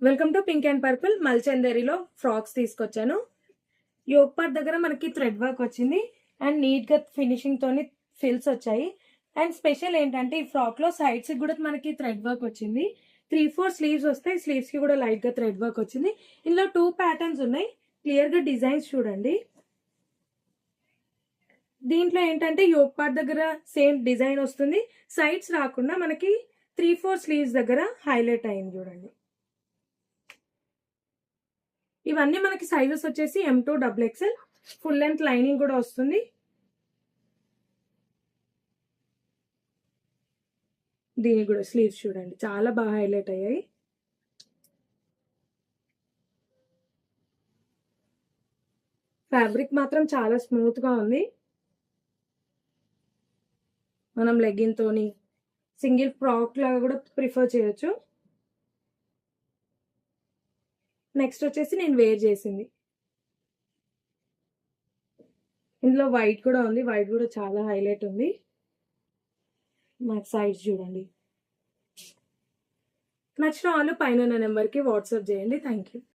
Welcome to pink and purple మల్చందేరిలో frocks తీసుకొచ్చాను. Yoke part దగ్గర మనకి థ్రెడ్ వర్క్ వచ్చింది అండ్ నీట్ గా ఫినిషింగ్ తోని ఫిల్స్ వచ్చాయి. అండ్ స్పెషల్ ఏంటంటే ఈ ఫ్రాక్ లో సైడ్స్ కూడా మనకి థ్రెడ్ వర్క్ వచ్చింది. 3-4 స్లీవ్స్ వస్తాయి. స్లీవ్స్ కి కూడా లైట్ గా థ్రెడ్ వర్క్ వచ్చింది. ఇందులో 2 ప్యాటర్న్స్ ఉన్నాయి. క్లియర్ గా డిజైన్స్ చూడండి. దీంట్లో ఏంటంటే యోగ్ పార్ట్ దగ్గర సేమ్ డిజైన్ వస్తుంది. సైడ్స్ రాకుండా మనకి 3-4 స్లీవ్స్ దగ్గర హైలైట్ అయింది చూడండి. ఇవన్నీ మనకి సైజెస్ వచ్చేసి M2 XXL. Full length lining కూడా వస్తుంది. దీనికి కూడా స్లీవ్స్ చూడండి చాలా బాగా హైలైట్ అయ్యాయి. ఫ్యాబ్రిక్ మాత్రం చాలా స్మూత్ గా ఉంది. మనం లెగ్గిన్ తోని సింగిల్ ఫ్రాక్ లాగా కూడా ప్రిఫర్ చేయొచ్చు. నెక్స్ట్ వచ్చేసి నేను వేర్ చేసింది. ఇందులో వైట్ కూడా ఉంది. వైట్ కూడా చాలా హైలైట్ ఉంది. నాకు సైజ్ చూడండి. నచ్చిన వాళ్ళు పైన ఉన్న నెంబర్కి వాట్సాప్ చేయండి. Thank you.